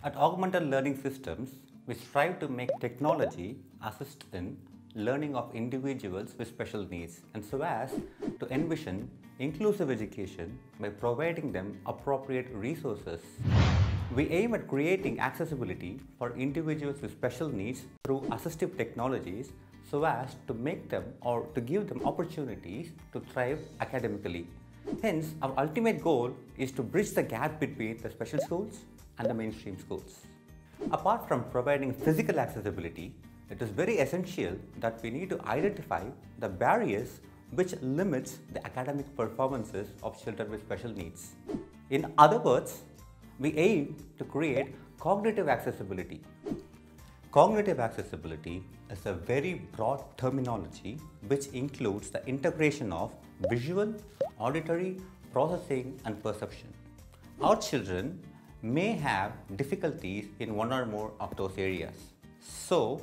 At Augmented Learning Systems, we strive to make technology assist in learning of individuals with special needs, and so as to envision inclusive education by providing them appropriate resources. We aim at creating accessibility for individuals with special needs through assistive technologies so as to make them or to give them opportunities to thrive academically. Hence, our ultimate goal is to bridge the gap between the special schools and the mainstream schools. Apart from providing physical accessibility, it is very essential that we need to identify the barriers which limits the academic performances of children with special needs. In other words, we aim to create cognitive accessibility. Cognitive accessibility is a very broad terminology which includes the integration of visual, auditory, processing and perception. Our children may have difficulties in one or more of those areas. So,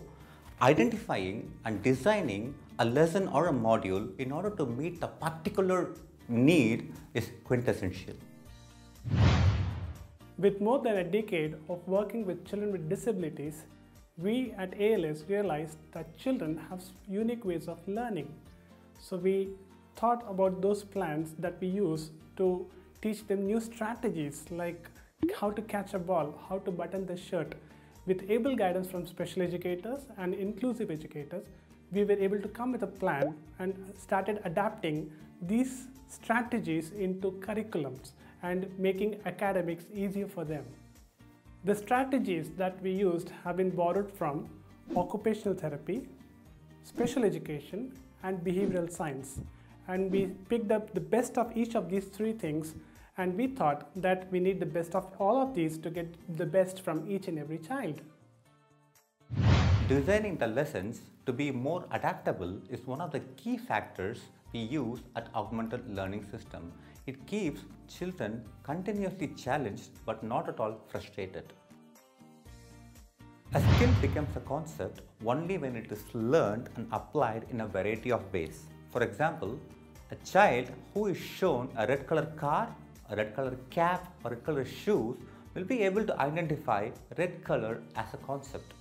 identifying and designing a lesson or a module in order to meet the particular need is quintessential. With more than a decade of working with children with disabilities, we at ALS realized that children have unique ways of learning. So we thought about those plans that we use to teach them new strategies like how to catch a ball, how to button the shirt. With able guidance from special educators and inclusive educators, we were able to come with a plan and started adapting these strategies into curriculums and making academics easier for them. The strategies that we used have been borrowed from occupational therapy, special education, and behavioral science. And we picked up the best of each of these three things, and we thought that we need the best of all of these to get the best from each and every child. Designing the lessons to be more adaptable is one of the key factors we use at Augmented Learning System. It keeps children continuously challenged but not at all frustrated. A skill becomes a concept only when it is learned and applied in a variety of ways. For example, a child who is shown a red color car, a red color cap or red color shoes will be able to identify red color as a concept.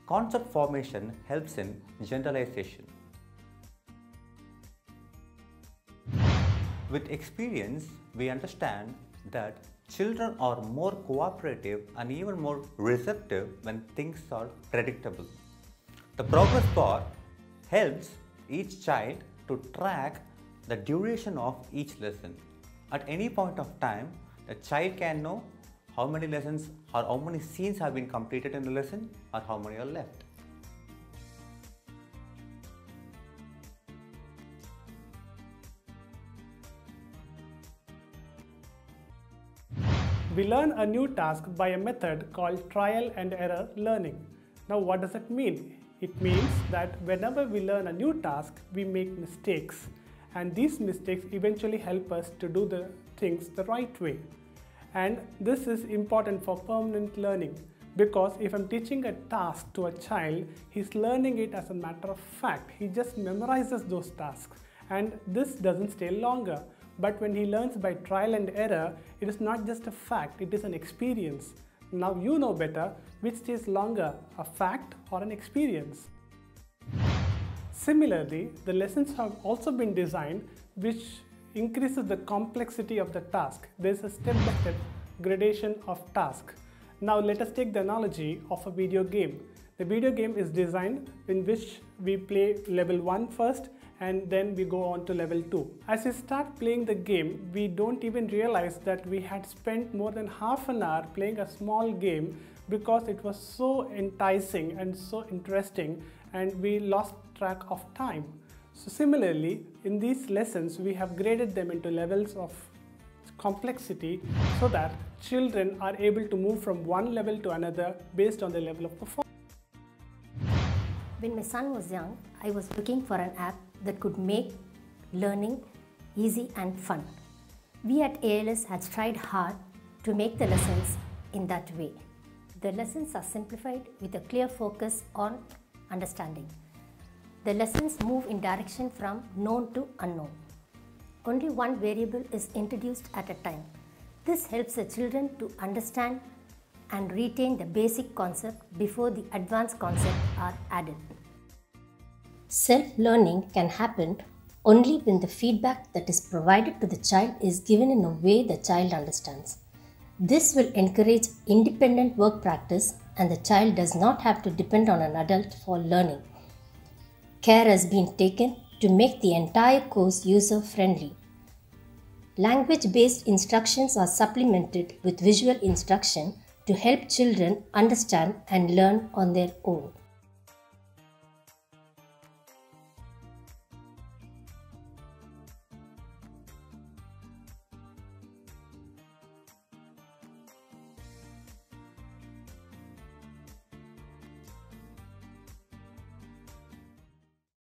Concept formation helps in generalization. With experience, we understand that children are more cooperative and even more receptive when things are predictable. The progress bar helps each child to track the duration of each lesson. At any point of time, the child can know how many lessons or how many scenes have been completed in the lesson or how many are left. We learn a new task by a method called trial and error learning. Now what does it mean? It means that whenever we learn a new task, we make mistakes, and these mistakes eventually help us to do the things the right way. And this is important for permanent learning, because if I'm teaching a task to a child, he's learning it as a matter of fact. He just memorizes those tasks, and this doesn't stay longer. But when he learns by trial and error, it is not just a fact, it is an experience. Now you know better which stays longer, a fact or an experience. Similarly, the lessons have also been designed which increases the complexity of the task. There is a step-by-step gradation of task. Now let us take the analogy of a video game. The video game is designed in which we play level 1 first, and then we go on to level 2. As we start playing the game, we don't even realize that we had spent more than half an hour playing a small game because it was so enticing and so interesting, and we lost track of time. So similarly, in these lessons, we have graded them into levels of complexity so that children are able to move from one level to another based on the level of performance. When my son was young, I was looking for an app that could make learning easy and fun. We at ALS had tried hard to make the lessons in that way. The lessons are simplified with a clear focus on understanding. The lessons move in direction from known to unknown. Only one variable is introduced at a time. This helps the children to understand and retain the basic concept before the advanced concepts are added. Self-learning can happen only when the feedback that is provided to the child is given in a way the child understands. This will encourage independent work practice and the child does not have to depend on an adult for learning. Care has been taken to make the entire course user-friendly. Language-based instructions are supplemented with visual instruction to help children understand and learn on their own.